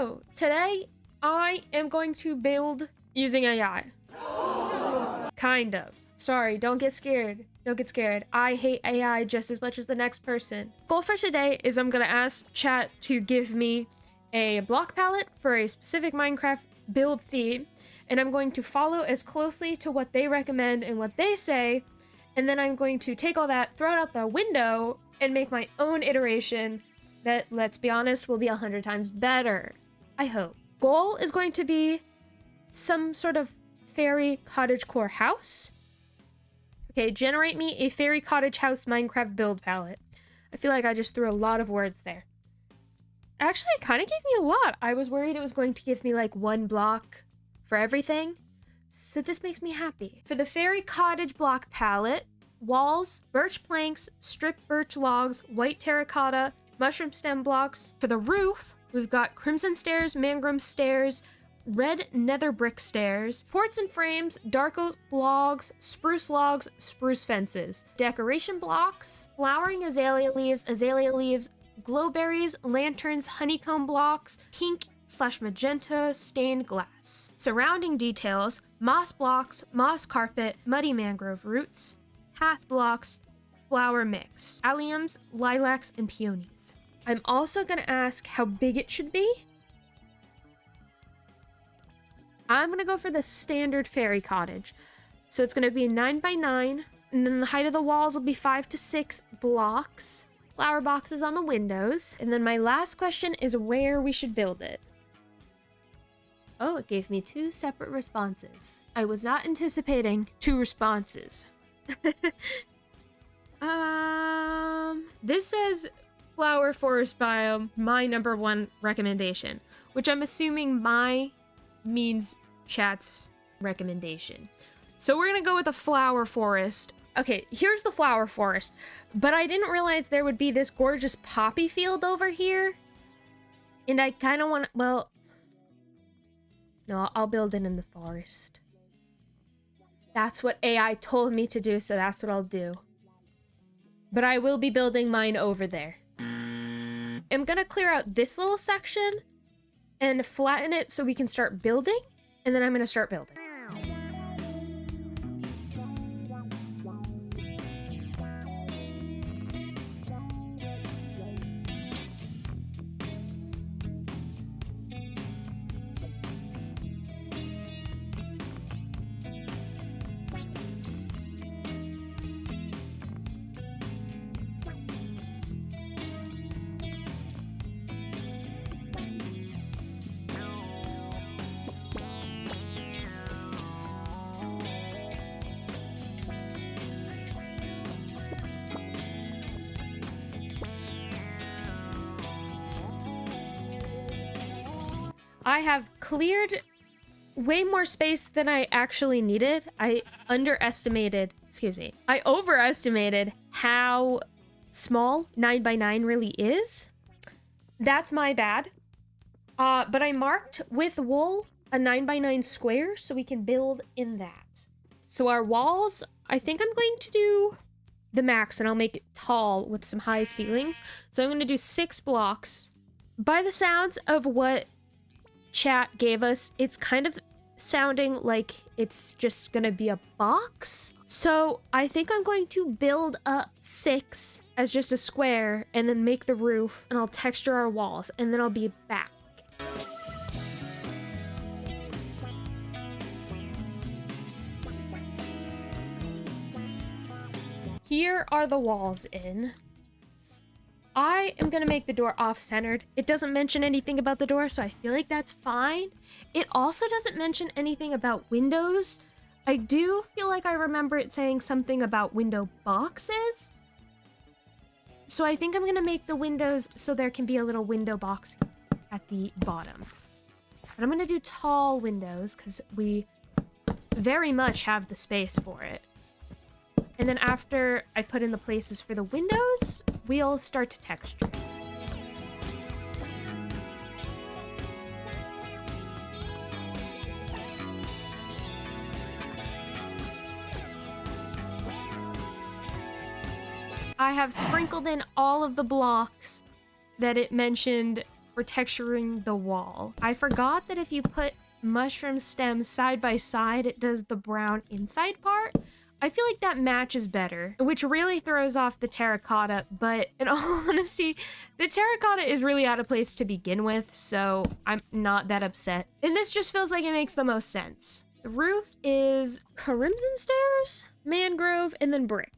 So today I am going to build using AI. Kind of. Sorry, don't get scared. Don't get scared. I hate AI just as much as the next person. Goal for today is I'm gonna ask chat to give me a block palette for a specific Minecraft build theme, and I'm going to follow as closely to what they recommend and what they say, and then I'm going to take all that, throw it out the window, and make my own iteration that, let's be honest, will be 100 times better. I hope. Goal is going to be some sort of fairy cottagecore house. Okay, generate me a fairy cottage house Minecraft build palette. I feel like I just threw a lot of words there. Actually, it kind of gave me a lot. I was worried it was going to give me like one block for everything. So this makes me happy. For the fairy cottage block palette, walls, birch planks, stripped birch logs, white terracotta, mushroom stem blocks. For the roof, we've got crimson stairs, mangrove stairs, red nether brick stairs, ports and frames, dark oak logs, spruce fences, decoration blocks, flowering azalea leaves, glowberries, lanterns, honeycomb blocks, pink/magenta stained glass. Surrounding details, moss blocks, moss carpet, muddy mangrove roots, path blocks, flower mix, alliums, lilacs, and peonies. I'm also gonna ask how big it should be. I'm gonna go for the standard fairy cottage. So it's gonna be 9x9, and then the height of the walls will be 5 to 6 blocks. Flower boxes on the windows. And then my last question is where we should build it. Oh, it gave me 2 separate responses. I was not anticipating 2 responses. This says flower forest biome, my #1 recommendation, which I'm assuming my means chat's recommendation. So we're gonna go with a flower forest. Okay, here's the flower forest, but I didn't realize there would be this gorgeous poppy field over here. And I kind of want to, well, no, I'll build it in the forest. That's what AI told me to do, so that's what I'll do. But I will be building mine over there. I'm gonna clear out this little section and flatten it so we can start building, and then I'm gonna start building. I have cleared way more space than I actually needed. I overestimated how small 9x9 really is. That's my bad. But I marked with wool a 9x9 square so we can build in that. So our walls, I think I'm going to do the max, and I'll make it tall with some high ceilings. So I'm going to do 6 blocks. By the sounds of what chat gave us, it's kind of sounding like it's just gonna be a box. So I think I'm going to build up 6 as just a square and then make the roof, and I'll texture our walls, and then I'll be back. Here are the walls in. I am gonna make the door off-centered. It doesn't mention anything about the door, so I feel like that's fine. It also doesn't mention anything about windows. I do feel like I remember it saying something about window boxes. So I think I'm gonna make the windows so there can be a little window box at the bottom. And I'm gonna do tall windows because we very much have the space for it. And then after I put in the places for the windows, we'll start to texture. I have sprinkled in all of the blocks that it mentioned for texturing the wall. I forgot that if you put mushroom stems side by side, it does the brown inside part. I feel like that matches better, which really throws off the terracotta, but in all honesty, the terracotta is really out of place to begin with, so I'm not that upset. And this just feels like it makes the most sense. The roof is crimson stairs, mangrove, and then brick.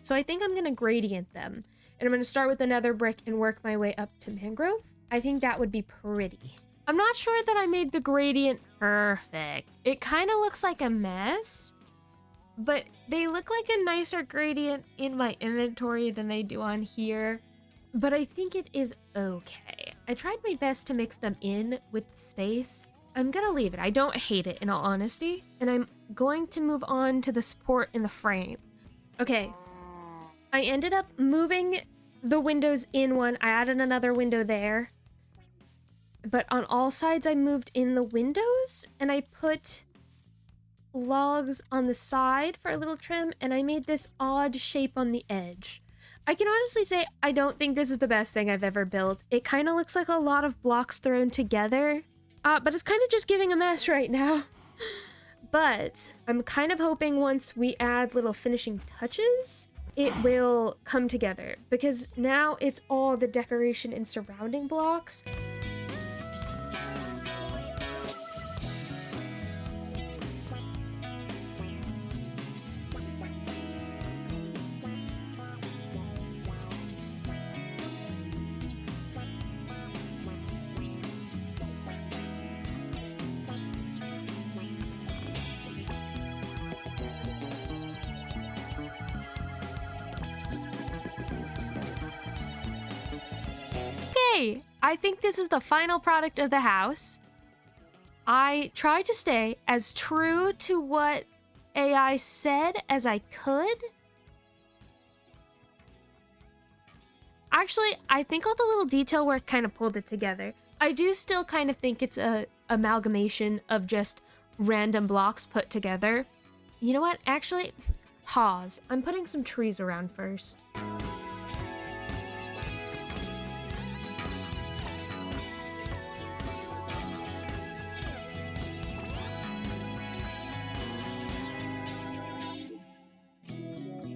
So I think I'm gonna gradient them, and I'm gonna start with another brick and work my way up to mangrove. I think that would be pretty. I'm not sure that I made the gradient perfect. It kind of looks like a mess, but they look like a nicer gradient in my inventory than they do on here. But I think it is okay. I tried my best to mix them in with the space. I'm gonna leave it. I don't hate it in all honesty. And I'm going to move on to the support in the frame. Okay. I ended up moving the windows in one. I added another window there. But on all sides, I moved in the windows, and I put logs on the side for a little trim, and I made this odd shape on the edge. I can honestly say I don't think this is the best thing I've ever built. It kind of looks like a lot of blocks thrown together, but it's kind of just giving a mess right now. But I'm kind of hoping once we add little finishing touches, it will come together, because now it's all the decoration and surrounding blocks. I think this is the final product of the house. I tried to stay as true to what AI said as I could. Actually, I think all the little detail work kind of pulled it together. I do still kind of think it's a amalgamation of just random blocks put together. You know what? Actually, pause. I'm putting some trees around first.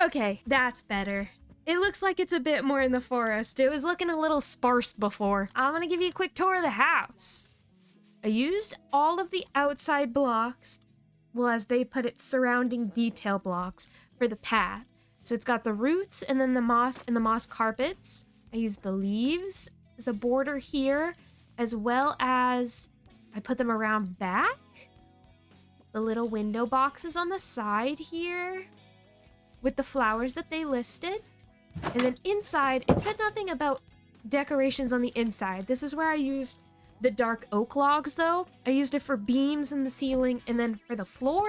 Okay, that's better. It looks like it's a bit more in the forest. It was looking a little sparse before. I'm gonna give you a quick tour of the house. I used all of the outside blocks, well, as they put it, surrounding detail blocks for the path. So it's got the roots and then the moss and the moss carpets. I used the leaves as a border here, as well as I put them around back. The little window boxes on the side here, with the flowers that they listed. And then inside, it said nothing about decorations on the inside. This is where I used the dark oak logs, though. I used it for beams in the ceiling and then for the floor,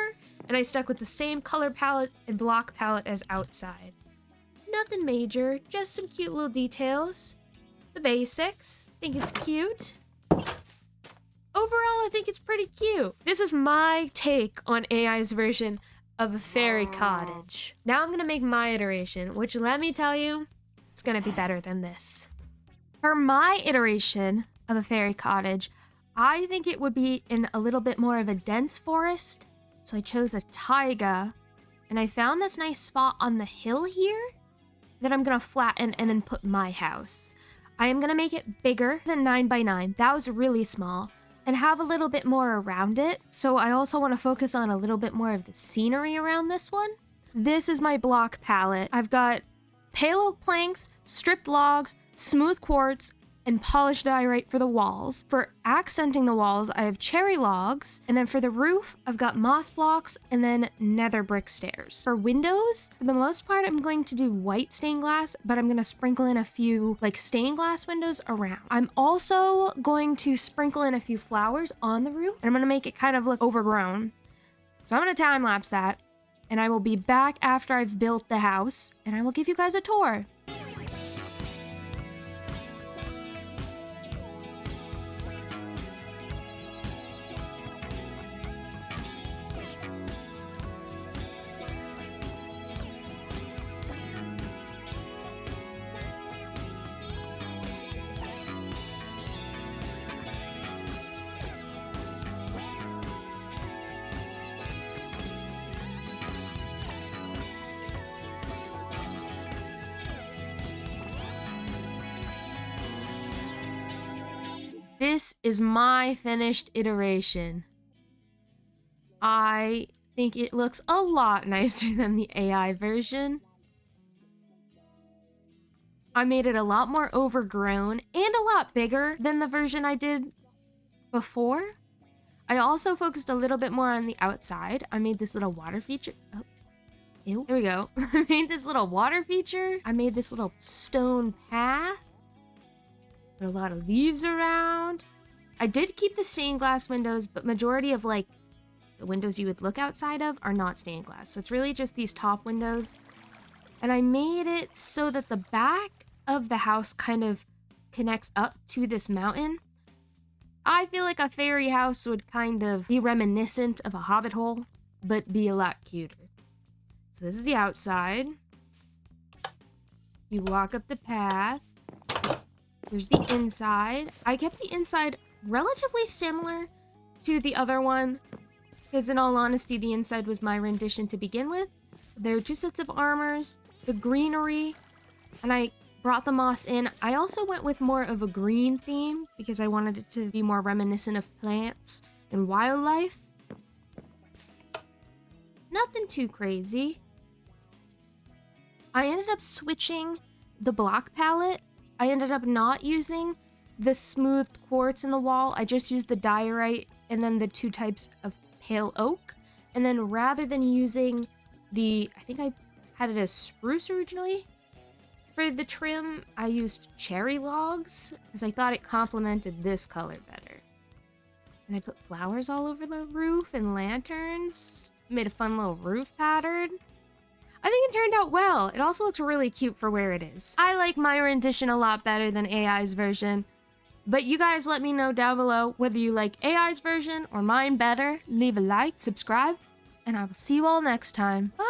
and I stuck with the same color palette and block palette as outside. Nothing major, just some cute little details. The basics. Think it's cute. Overall, I think it's pretty cute. This is my take on AI's version of a fairy cottage. Now I'm gonna make my iteration, which, let me tell you, it's gonna be better than this. For my iteration of a fairy cottage, I think it would be in a little bit more of a dense forest. So I chose a taiga, and I found this nice spot on the hill here that I'm gonna flatten and then put my house. I am gonna make it bigger than 9x9. That was really small. And have a little bit more around it. So I also want to focus on a little bit more of the scenery around this one. This is my block palette. I've got pale oak planks, stripped logs, smooth quartz, and polished diorite for the walls. For accenting the walls, I have cherry logs. And then for the roof, I've got moss blocks and then nether brick stairs. For windows, for the most part, I'm going to do white stained glass, but I'm going to sprinkle in a few like stained glass windows around. I'm also going to sprinkle in a few flowers on the roof, and I'm going to make it kind of look overgrown. So I'm going to time lapse that, and I will be back after I've built the house, and I will give you guys a tour. This is my finished iteration. I think it looks a lot nicer than the AI version. I made it a lot more overgrown and a lot bigger than the version I did before. I also focused a little bit more on the outside. I made this little water feature. Oh, ew. There we go. I made this little water feature. I made this little stone path. Put a lot of leaves around. I did keep the stained glass windows, but majority of like the windows you would look outside of are not stained glass. So it's really just these top windows. And I made it so that the back of the house kind of connects up to this mountain. I feel like a fairy house would kind of be reminiscent of a hobbit hole, but be a lot cuter. So this is the outside. You walk up the path. Here's the inside. I kept the inside relatively similar to the other one, because in all honesty, the inside was my rendition to begin with. There are 2 sets of armors, the greenery, and I brought the moss in. I also went with more of a green theme because I wanted it to be more reminiscent of plants and wildlife. Nothing too crazy. I ended up switching the block palette. I ended up not using the smooth quartz in the wall. I just used the diorite and then the 2 types of pale oak. And then rather than using I think I had it as spruce originally, for the trim, I used cherry logs because I thought it complemented this color better. And I put flowers all over the roof and lanterns. Made a fun little roof pattern. I think it turned out well. It also looks really cute for where it is. I like my rendition a lot better than AI's version. But you guys let me know down below whether you like AI's version or mine better. Leave a like, subscribe, and I will see you all next time. Bye!